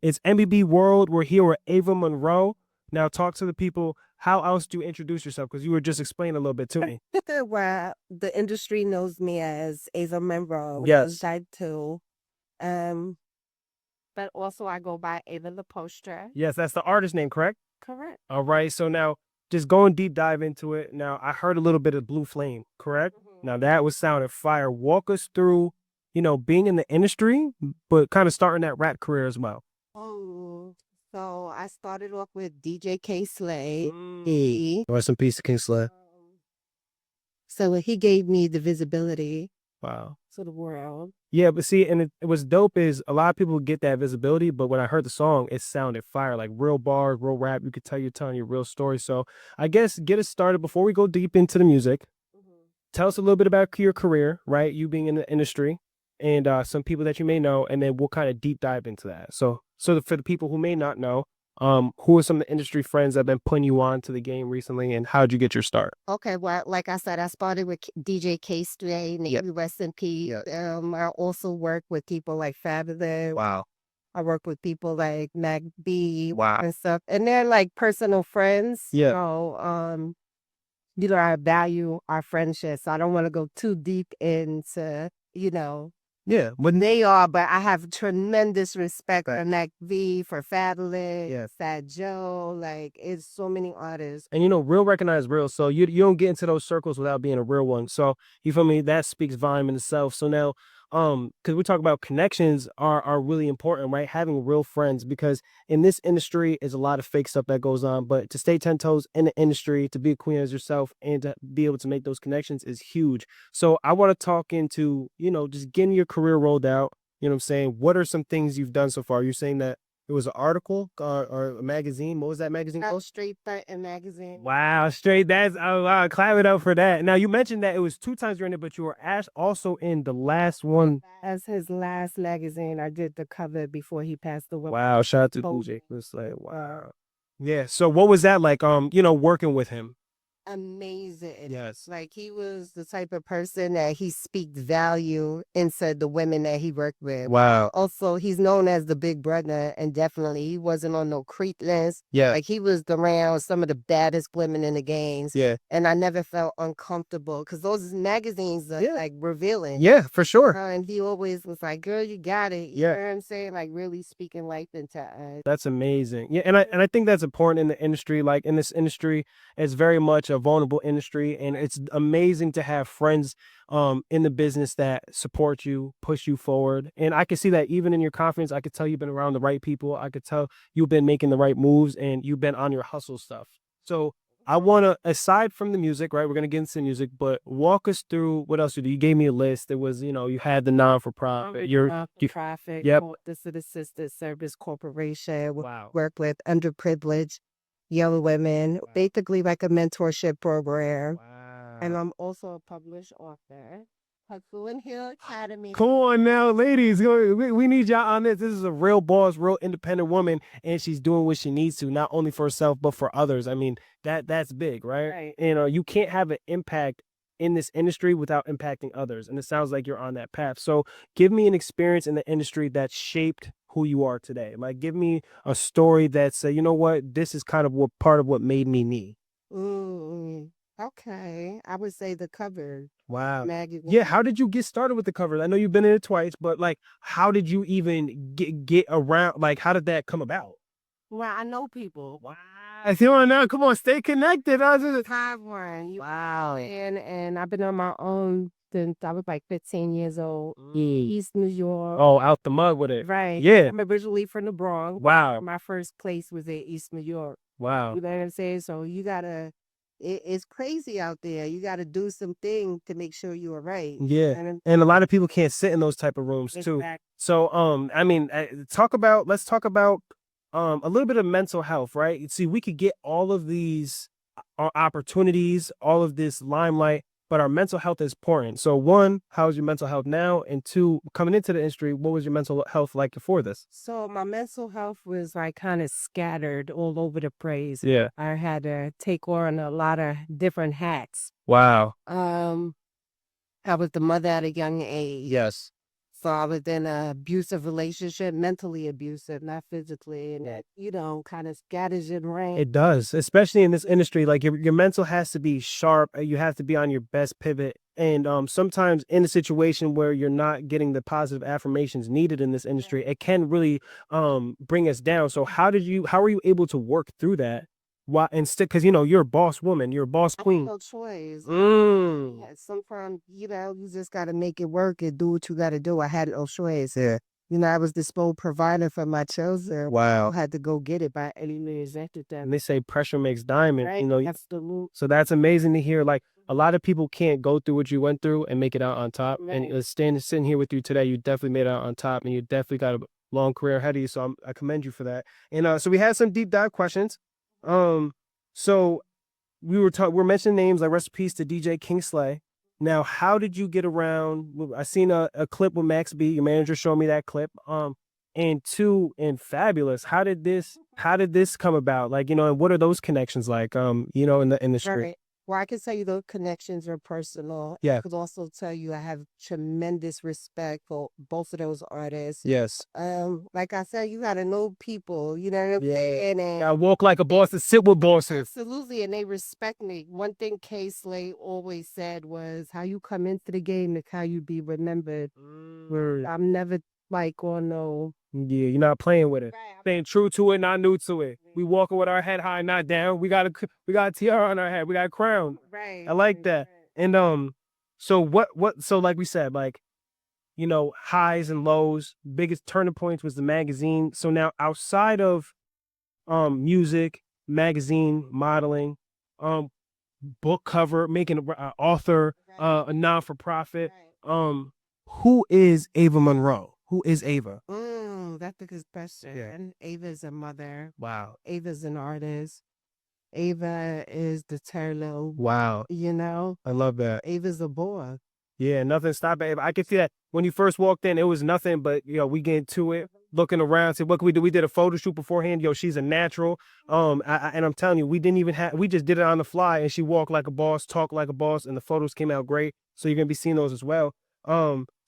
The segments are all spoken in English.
It's MBB World. We're here with Ava Monroe. Now talk to the people. How else do you introduce yourself? Because you were just explaining a little bit to me. Well, the industry knows me as Ava Monroe. Yes. Type 2. Um, but also I go by Ava the Poster. Yes, that's the artist name, correct? Correct. All right. So now just going deep dive into it. Now I heard a little bit of Blue Flame, correct? Now that was sounding fire. Walk us through, being in the industry, but kind of starting that rap career as well. Oh, so I started off with DJ K Slay. Rest in peace to King Slay. So he gave me the visibility Wow. to the world. Yeah, but see, and it was dope is a lot of people get that visibility, but when I heard the song, it sounded fire, like real bars, real rap. You could tell you're telling your real story. So I guess get us started before we go deep into the music. Tell us a little bit about your career, right? You being in the industry and some people that you may know, and then we'll kind of deep dive into that. So for the people who may not know, who are some of the industry friends that have been putting you on to the game recently, and how'd you get your start? Okay, well, like I said, I started with DJ K Slay, rest in peace. I also work with people like Fabolous. Wow. I work with people like Max B Wow. and stuff, and they're like personal friends. Yeah. So, I value our friendship. So I don't want to go too deep into, Yeah. what they are, but I have tremendous respect for Mac V, for Fabolous, Fat Joe. Like, it's so many artists. And real recognize real. So you don't get into those circles without being a real one. So you feel me? That speaks volume in itself. So now, because we talk about connections are really important, right? Having real friends, because in this industry is a lot of fake stuff that goes on. But to stay 10 toes in the industry, to be a queen as yourself, and to be able to make those connections is huge. So I want to talk into, just getting your career rolled out. You know what I'm saying? What are some things you've done so far? You're saying that it was an article or a magazine. What was that magazine called? Straight Threaten magazine. Wow, straight. That's wow. Clap it up for that. Now you mentioned that it was 2 times you're in it, but you were also in the last one. As his last magazine, I did the cover before he passed away. Wow, shout out to DJ. It's like wow. Yeah. So what was that like? Working with him. Amazing. Yes. Like, he was the type of person that he speaks value into the women that he worked with. Wow. Also, he's known as the big brother, and definitely he wasn't on no creep list. Yeah. Like, he was around some of the baddest women in the games. Yeah. And I never felt uncomfortable because those magazines are like revealing. Yeah, for sure. And he always was like, girl, you got it. You know what I'm saying? Like, really speaking life into us. That's amazing. Yeah, and I think that's important in the industry. Like in this industry, it's very much a vulnerable industry, and it's amazing to have friends in the business that support you, push you forward. And I can see that even in your confidence. I could tell you've been around the right people. I could tell you've been making the right moves, and you've been on your hustle stuff. So I want to, aside from the music, right? We're going to get into the music, but walk us through what else you do. You gave me a list. It was, you had the non-for-profit. Traffic. Yep. This is Assisted Service Corporation. Wow. Work with underprivileged young women, basically like a mentorship program. Wow. And I'm also a published author. Hustle and Hill Academy. Come on now, ladies. We need y'all on this. This is a real boss, real independent woman, and she's doing what she needs to, not only for herself, but for others. I mean, that's big, right? You can't have an impact in this industry without impacting others. And it sounds like you're on that path. So give me an experience in the industry that shaped who you are today. Like, give me a story that say, you know what, this is kind of what part of what made me me. Okay. I would say the cover. Wow. Magazine. Yeah, how did you get started with the covers? I know you've been in it twice, but like, how did you even get around? Like, how did that come about? Well, I know people. Wow. I feel now. Come on, stay connected. Wow. And I've been on my own since I was like 15 years old. East New York. Oh, out the mud with it. Right. Yeah. I'm originally from the Bronx. Wow. My first place was in East New York. Wow. You know what I'm saying? So you gotta. It's crazy out there. You got to do something to make sure you're right. Yeah, and a lot of people can't sit in those type of rooms too. So, I mean, let's talk about a little bit of mental health, right? See, we could get all of these opportunities, all of this limelight, but our mental health is important. So one, how's your mental health now? And two, coming into the industry, what was your mental health like before this? So my mental health was like kind of scattered all over the place. Yeah. I had to take on a lot of different hats. Wow. I was the mother at a young age. Yes. I was in an abusive relationship, mentally abusive, not physically, and that, kind of scatters your brain. It does, especially in this industry. Like your mental has to be sharp. You have to be on your best pivot. And sometimes in a situation where you're not getting the positive affirmations needed in this industry, it can really bring us down. So how were you able to work through that? Why instead? Because you're a boss woman, you're a boss queen. No choice. Mm. Yeah, sometimes, you just got to make it work and do what you got to do. I had no choice. Yeah. I was the sole provider for my children. Wow. I had to go get it by any means necessary. And they say pressure makes diamond. Right? Absolutely. So that's amazing to hear. Like a lot of people can't go through what you went through and make it out on top. Right. And sitting here with you today, you definitely made it out on top, and you definitely got a long career ahead of you. So I commend you for that. And so we had some deep dive questions. So we're mentioning names like rest in peace to DJ Kingsley. Now, how did you get around? I seen a clip with Max B. Your manager showed me that clip. And two, and Fabolous. How did this come about? Like, and what are those connections like? In the industry. Right. Well, I can tell you those connections are personal. Yeah. I could also tell you I have tremendous respect for both of those artists. Yes. Like I said, you gotta know people, you know what I'm saying? And I walk like a boss and sit with bosses. absolutely, and they respect me. One thing K Slay always said was, how you come into the game is how you be remembered. I'm never like on no. Yeah, you're not playing with it. Right. Staying true to it, not new to it. We walking with our head high, not down. We got a tiara on our head. We got a crown. Right. I like that. And so so like we said, like, highs and lows, biggest turning points was the magazine. So now outside of music, magazine, modeling, book cover, making an author, a non-for-profit, who is Ava Monroe? Who is Ava? That's a good question. Yeah. Ava's a mother. Wow. Ava's an artist. Ava is the turtle. Wow. I love that. Ava's a boy. Yeah, nothing stopping Ava. I can see that when you first walked in, it was nothing but, we get into it, looking around, say, what can we do? We did a photo shoot beforehand. She's a natural. And I'm telling you, we just did it on the fly, and she walked like a boss, talked like a boss, and the photos came out great. So you're going to be seeing those as well.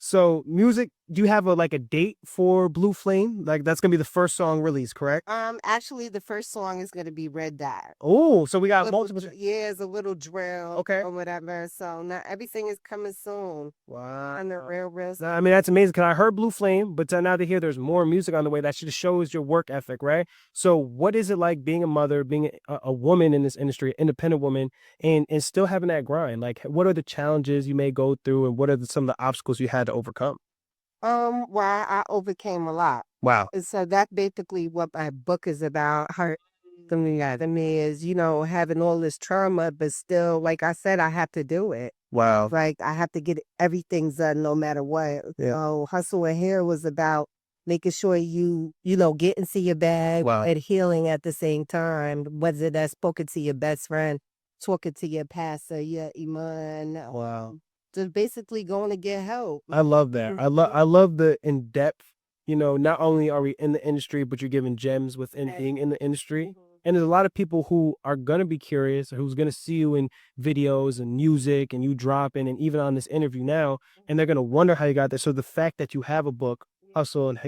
So music, do you have a date for Blue Flame? Like that's gonna be the first song released, correct? Actually the first song is gonna be Red Dot. Oh, so we got multiple. Yeah, it's a little drill. Okay. Or whatever. So now everything is coming soon. Wow. On the real. I mean, that's amazing because I heard Blue Flame, but now to hear there's more music on the way, that just shows your work ethic, right? So what is it like being a mother, being a woman in this industry, independent woman, and still having that grind? Like, what are the challenges you may go through, and what are some of the obstacles you had to overcome? Well, I overcame a lot. Wow. And so that's basically what my book is about. Something to me is, having all this trauma, but still, like I said, I have to do it. Wow. Like I have to get everything done no matter what. Yeah. So Hustle and Hair was about making sure you get into your bag and healing at the same time. Whether that's spoken to your best friend, talking to your pastor, your imam. Wow. Just basically going to get help. I love that. I love the in-depth, not only are we in the industry, but you're giving gems within being in the industry. And there's a lot of people who are going to be curious, or who's going to see you in videos and music and you dropping, and even on this interview now, and they're going to wonder how you got there. So the fact that you have a book, Hustle and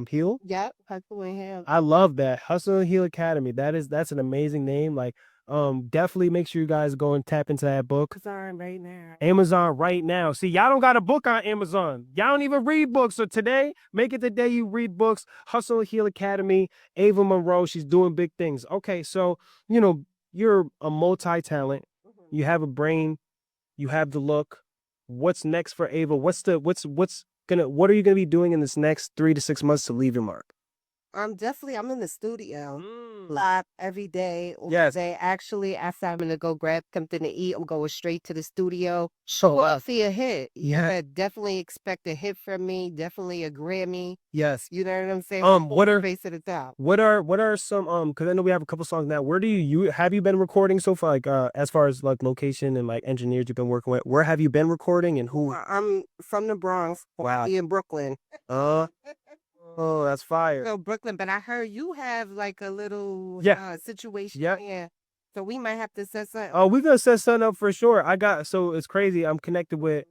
Heal. Yep, Hustle and Heal. I love that. Hustle and Heal Academy. That's an amazing name. Like, definitely make sure you guys go and tap into that book. Amazon right now. See, y'all don't got a book on Amazon. Y'all don't even read books. So today, make it the day you read books. Hustle and Heal Academy. Ava Monroe, she's doing big things. Okay, so, you're a multi-talent. You have a brain. You have the look. What's next for Ava? What are you gonna be doing in this next 3 to 6 months to leave your mark? I'm in the studio. Live every day. Yes. Actually, after I'm gonna go grab something to eat, I'm going straight to the studio. See a hit. Yeah. Definitely expect a hit from me. Definitely a Grammy. Yes. You know what I'm saying? What are face of the top. What are some because I know we have a couple songs now. Where do you have you been recording so far? Like as far as like location and like engineers you've been working with, where have you been recording and who? I'm from the Bronx. Wow. In Brooklyn. Oh, that's fire. So Brooklyn, but I heard you have like a little situation. Yeah. So we might have to set something. Oh, we're gonna set something up for sure. So it's crazy. I'm connected with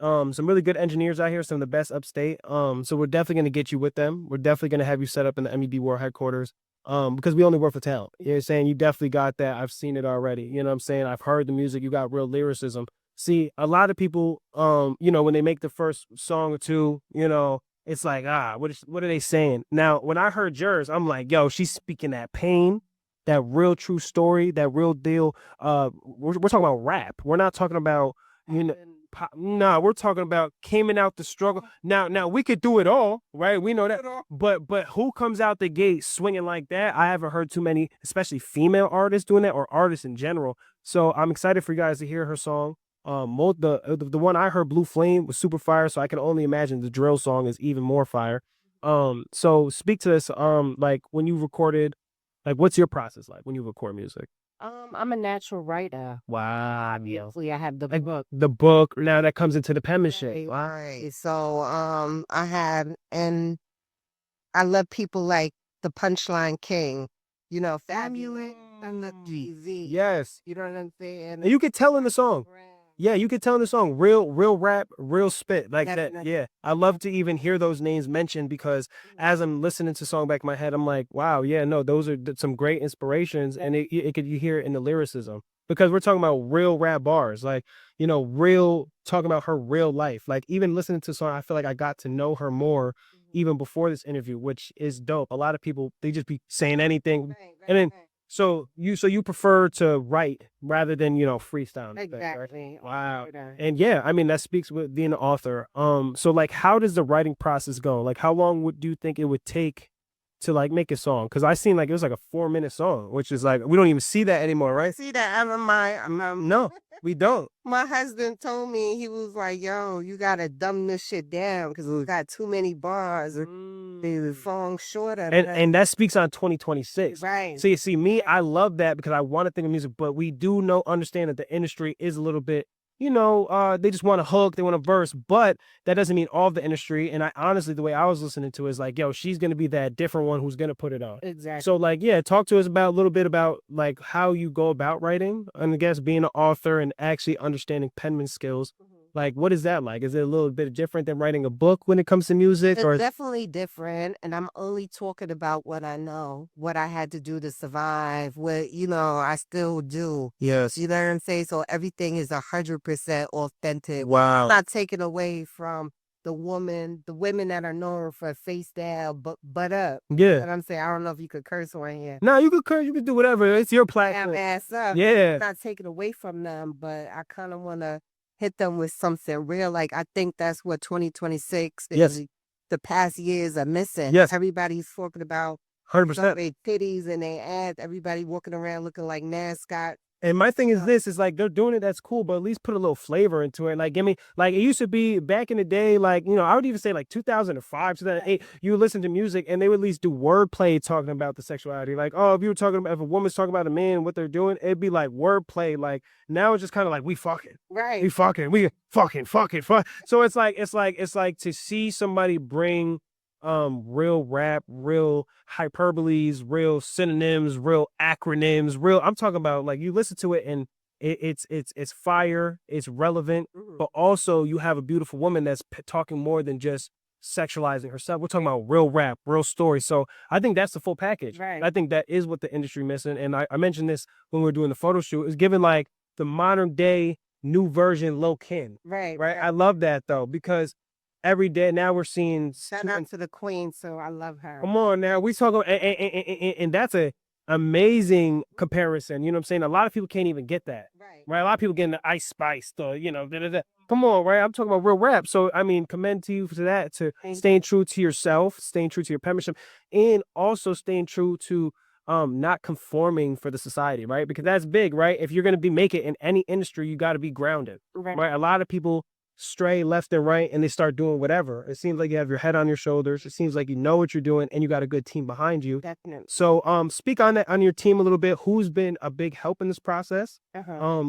some really good engineers out here, some of the best upstate. So we're definitely gonna get you with them. We're definitely gonna have you set up in the MBBWrld headquarters. Because we only work for talent. You know what I'm saying? You definitely got that. I've seen it already. You know what I'm saying? I've heard the music. You got real lyricism. See, a lot of people, when they make the first song or two, it's like, what are they saying? Now, when I heard yours, I'm like, yo, she's speaking that pain, that real true story, that real deal. We're talking about rap. We're not talking about, you know, nah, we're talking about came out the struggle. Now we could do it all, right? We know that. But who comes out the gate swinging like that? I haven't heard too many, especially female artists doing that, or artists in general. So I'm excited for you guys to hear her song. The one I heard, Blue Flame, was super fire. So I can only imagine the drill song is even more fire. So speak to this. Like when you recorded, like what's your process like when you record music? I'm a natural writer. Wow, Obviously, I have the like book. the book now that comes into the penmanship. Right. So, I have, and I love people like the Punchline King, Fabulous and the TV. Yes, You know what I'm saying? and you could tell in the song. Yeah, you could tell in the song, real rap, real spit like that. Definitely. Yeah, I love to even hear those names mentioned because as I'm listening to song back in my head, I'm like, wow, yeah, no, those are some great inspirations, and you hear it in the lyricism because we're talking about real rap bars, like real talking about her real life. Like even listening to the song, I feel like I got to know her more even before this interview, which is dope. A lot of people they just be saying anything, and then so you prefer to write rather than freestyle. Exactly. Right? Wow. And yeah, I mean that speaks with being an author. So like, how does the writing process go? Like, how long do you think it would take to like make a song? Because I seen like it was like a 4-minute song, which is like we don't even see that anymore, right? See that out of my No, we don't. My husband told me, he was like, yo, you gotta dumb this shit down because we got too many bars. The song shorter. And that speaks on 2026. Right. So you see, me, I love that because I want to think of music, but we do understand that the industry is a little bit, they just want a hook, they want a verse, but that doesn't mean all of the industry. And I honestly, the way I was listening to it is like, yo, she's gonna be that different one who's gonna put it on. Exactly. So like, yeah, talk to us about a little bit about like how you go about writing, and I guess being an author and actually understanding penman skills. Like, what is that like? Is it a little bit different than writing a book when it comes to music? It's Or definitely different, and I'm only talking about what I know, what I had to do to survive, what I still do. yes, You know what I'm saying? So everything is 100% authentic. wow, Not taken away from the women that are known for face down, but up. You know yeah. what I'm saying? I don't know if you could curse on here. No, you could curse, you could do whatever. It's your platform. Ass up. Yeah. Not taken away from them, but I kind of want to hit them with something real. Like I think that's what 2026 Yes. is. The past years are missing. Yes. Everybody's talking about 100%. their titties and they ads. Everybody walking around looking like mascot. And my thing is this, is like they're doing it, that's cool, but at least put a little flavor into it. Like, give me, like, it used to be back in the day, like, I would even say like 2005, 2008, you would listen to music and they would at least do wordplay talking about the sexuality. Like, oh, if you were talking about, if a woman's talking about a man, what they're doing, it'd be like wordplay. Like, now it's just kind of like, we fucking. Right. We fucking. So it's like to see somebody bring real rap, real hyperboles, real synonyms, real acronyms, I'm talking about like you listen to it and it's fire, it's relevant, but also you have a beautiful woman that's talking more than just sexualizing herself. We're talking about real rap, real story. So I think that's the full package. Right. I think that is what the industry missing. And I mentioned this when we were doing the photo shoot, is giving like the modern day new version Lil Kin. Right. I love that though, because every day now we're seeing Shout out to the queen, so I love her. come on now, we talk about, and that's a amazing comparison. You know what I'm saying? A lot of people can't even get that. Right. A lot of people getting the Ice Spice, come on, right? I'm talking about real rap. So I mean, commend to you for that, to staying true to yourself, staying true to your penmanship, and also staying true to not conforming for the society, right? Because that's big, right? If you're gonna make it in any industry, you gotta be grounded. Right. A lot of people stray left and right and they start doing whatever. It seems like you have your head on your shoulders. It seems like you know what you're doing and you got a good team behind you. Definitely. So speak on that, on your team a little bit. Who's been a big help in this process?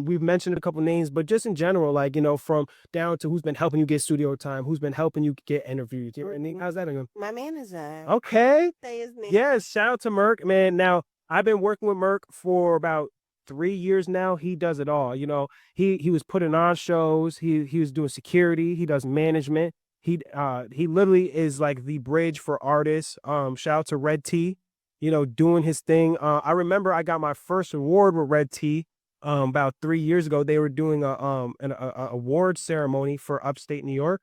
We've mentioned a couple names, but just in general, like, from down to who's been helping you get studio time, who's been helping you get interviews. How's that going? My manager. Okay. Say his name. Yes, shout out to Merk, man. Now, I've been working with Merk for about 3 years now, he does it all. He was putting on shows. He was doing security. He does management. He literally is like the bridge for artists. Shout out to Red T, doing his thing. I remember I got my first award with Red T about 3 years ago. They were doing a award ceremony for upstate New York.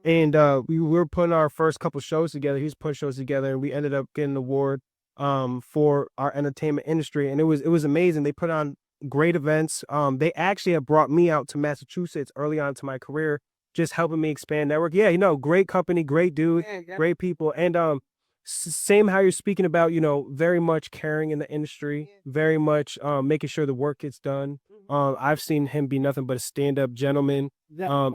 And we were putting our first couple shows together. He was putting shows together, and we ended up getting an award for our entertainment industry. And it was amazing. They put on great events. They actually have brought me out to Massachusetts early on to my career, just helping me expand network. Yeah, great company, great dude, great people. And same how you're speaking about, very much caring in the industry, very much making sure the work gets done. I've seen him be nothing but a stand-up gentleman.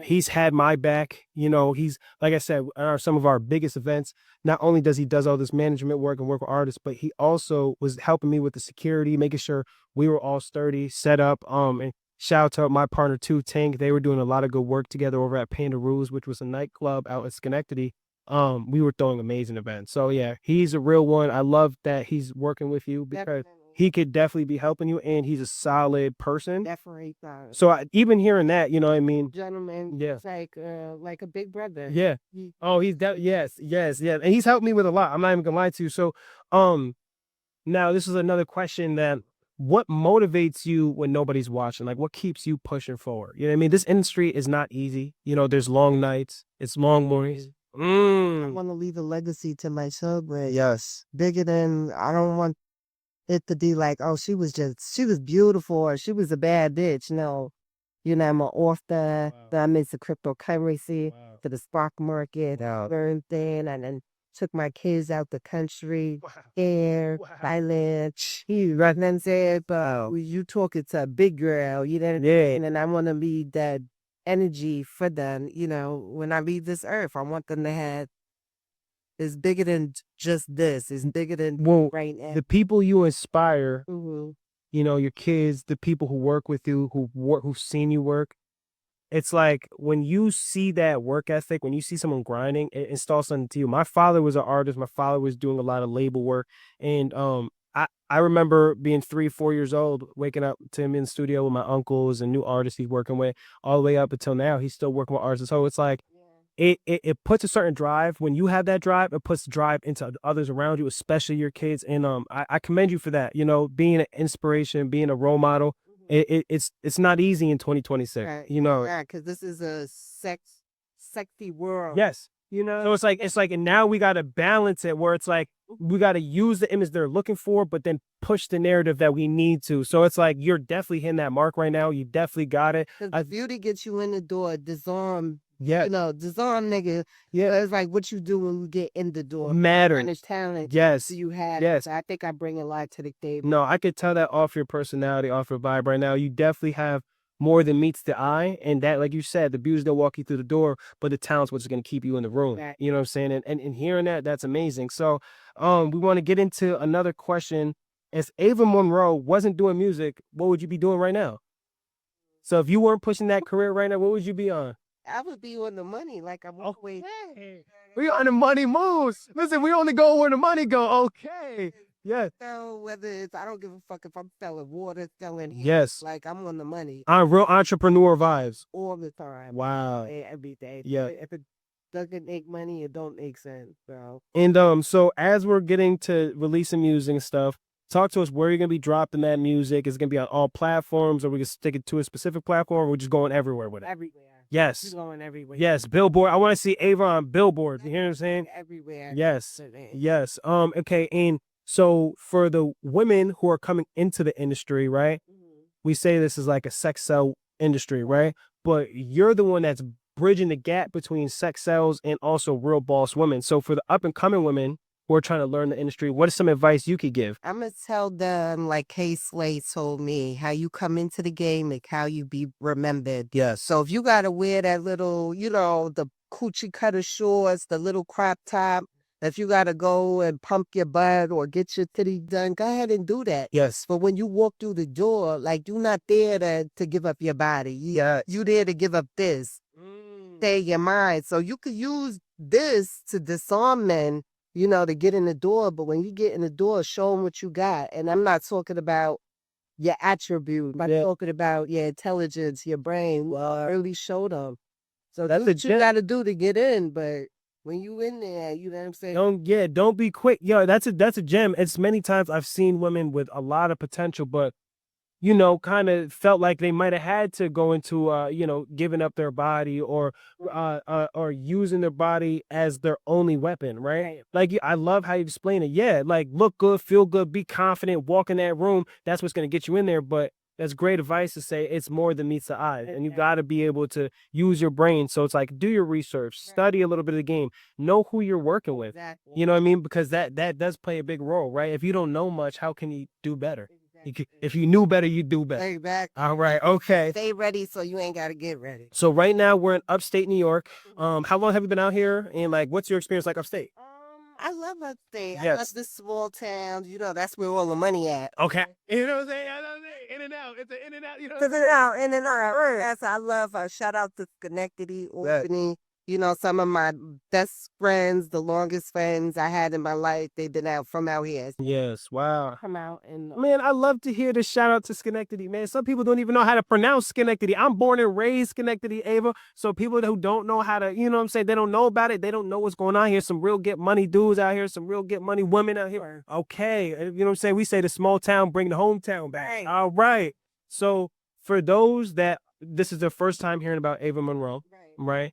He's had my back. He's, like I said, at some of our biggest events, not only does he does all this management work and work with artists, but he also was helping me with the security, making sure we were all sturdy, set up. And shout out to my partner too, Tank. They were doing a lot of good work together over at Panda Rules, which was a nightclub out in Schenectady. We were throwing amazing events. So yeah, he's a real one. I love that he's working with you because he could definitely be helping you, and he's a solid person. Definitely solid. So even hearing that, you know what I mean? Gentleman, Yeah. it's like a big brother. Yeah. Oh, yes, yeah. And he's helped me with a lot. I'm not even gonna lie to you. So now this is another question that what motivates you when nobody's watching? Like what keeps you pushing forward? You know what I mean? This industry is not easy. There's long nights, it's long mornings. I want to leave a legacy to my children. Yes. Bigger than, I don't want it to be like, oh, she was beautiful or she was a bad bitch. No. I'm an author. Wow. I'm into cryptocurrency, to the stock market, learn thing, and then took my kids out the country, air, Thailand. You know what I'm saying? But you talking to a big girl, and I want to leave that energy for them, when I leave this earth. I want them to have, it's bigger than just this. It's bigger than right now. The people you inspire, your kids, the people who work with you, who've seen you work. It's like when you see that work ethic, when you see someone grinding, it installs something to you. My father was an artist. My father was doing a lot of label work. And I remember being 3, 4 years old, waking up to him in the studio with my uncles and new artists he's working with, all the way up until now. He's still working with artists. So it's like, it puts a certain drive. When you have that drive, it puts drive into others around you, especially your kids. And I commend you for that. Being an inspiration, being a role model. It's not easy in 2026. Right, because this is a sexy world. Yes. So it's like, and now we got to balance it where it's like we got to use the image they're looking for, but then push the narrative that we need to. So it's like you're definitely hitting that mark right now. You definitely got it. Because beauty gets you in the door. Disarm. Yeah. Disarm nigga. Yeah. It's like what you do when you get in the door. Matters. And it's talent. Yes. You have. Yes. So I think I bring a lot to the table. No, I could tell that off your personality, off your vibe right now. You definitely have more than meets the eye. And that, like you said, the beauty's gonna walk you through the door, but the talent's what's gonna keep you in the room. Right. You know what I'm saying? And hearing that, that's amazing. So we want to get into another question. If Ava Monroe wasn't doing music, what would you be doing right now? So if you weren't pushing that career right now, what would you be on? I would be on the money, like I'm always. We on the money moves. Listen, we only go where the money go. Okay. Yes. So whether it's, I don't give a fuck if I'm selling water, selling heat. Yes. Like I'm on the money. Real entrepreneur vibes. All the time. Wow. Every day. Yeah. If it doesn't make money, it don't make sense, bro. And so as we're getting to releasing music and stuff, talk to us where you're gonna be dropping that music. Is it gonna be on all platforms, or we can stick it to a specific platform, or we're just going everywhere with it? Everywhere. Yes. We're going everywhere. Yes, Billboard. I want to see Ava on Billboard. You hear what I'm saying? Everywhere. Yes. Yes. Okay. And so for the women who are coming into the industry, right? We say this is like a sex sell industry, right? But you're the one that's bridging the gap between sex sells and also real boss women. So for the up and coming women who are trying to learn the industry, what is some advice you could give? I'm going to tell them, like K Slay told me, how you come into the game and how you be remembered. Yes. So if you got to wear that little, the coochie cutter shorts, the little crop top, if you got to go and pump your butt or get your titty done, go ahead and do that. Yes. But when you walk through the door, like, you're not there to give up your body. You there to give up this. Stay your mind. So you could use this to disarm men, to get in the door. But when you get in the door, show them what you got. And I'm not talking about, your attribute by talking about your intelligence, your brain. Really show them. So that's what you got to do to get in. But when you in there, you know what I'm saying? Don't be quick. Yo, that's a gem. It's many times I've seen women with a lot of potential, but kind of felt like they might have had to go into, giving up their body or using their body as their only weapon, right? Like, I love how you explain it. Yeah, like look good, feel good, be confident, walk in that room. That's what's going to get you in there. But that's great advice to say it's more than meets the eye, and you got to be able to use your brain. So it's like do your research, study a little bit of the game, know who you're working with. You know what I mean? Because that does play a big role, right? If you don't know much, how can you do better? If you knew better, you'd do better. Exactly. All right. Okay. Stay ready so you ain't got to get ready. So right now we're in upstate New York. How long have you been out here? And like, what's your experience like upstate? I love upstate. I love the small towns. That's where all the money at. Okay. You know what I'm saying? I know what I'm saying? In and out. It's an in and out. You know. In and out, in and out. That's I love. Shout out to Schenectady, Albany. Some of my best friends, the longest friends I had in my life, they've been out from out here. Yes, wow. Come out and Man, I love to hear the shout out to Schenectady, man. Some people don't even know how to pronounce Schenectady. I'm born and raised Schenectady, Ava. So people who don't know how to, what I'm saying, they don't know about it. They don't know what's going on here. Some real get money dudes out here, some real get money women out here. Okay, you know what I'm saying? We say the small town bring the hometown back. Right. All right. So for those that this is their first time hearing about Ava Monroe, right?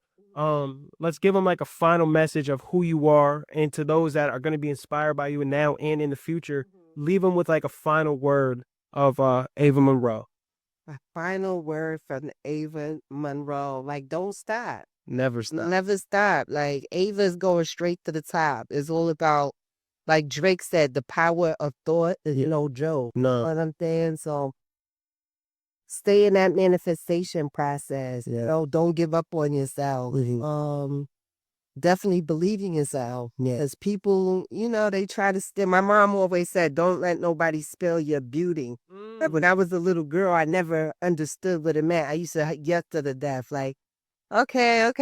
Let's give them like a final message of who you are, and to those that are going to be inspired by you now and in the future, leave them with like a final word of Ava Monroe. A final word from Ava Monroe. Like, don't stop. Never stop. Never stop. Like, Ava's going straight to the top. It's all about, like Drake said, the power of thought is no joke. No. You know what I'm saying? So stay in that manifestation process. Don't give up on yourself. Definitely believe in yourself. Because people, they try to steal. My mom always said, don't let nobody spill your beauty. When I was a little girl, I never understood what it meant. I used to yes to the death. Like, okay.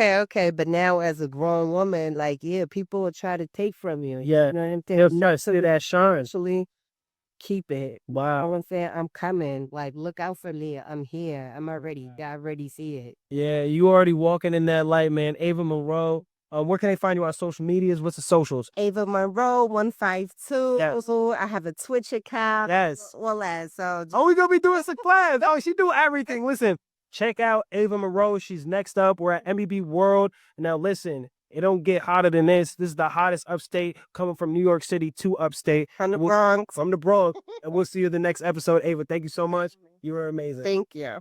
But now as a grown woman, like, people will try to take from you. Yeah. You know what I'm They'll saying? try to see that shine. Actually, keep it. Wow. You know what I'm saying? I'm coming. Like, look out for me. I'm here. I already see it. Yeah, you already walking in that light, man. Ava Monroe. Where can they find you on social medias? What's the socials? Ava Monroe 152. Yes. I have a Twitch account. Yes. All that. So we gonna be doing some class. She do everything. Listen, check out Ava Monroe. She's next up. We're at MBBWrld. Now listen, it don't get hotter than this. This is the hottest upstate, coming from New York City to upstate. From the Bronx. From the Bronx. And we'll see you in the next episode. Ava, thank you so much. You were amazing. Thank you.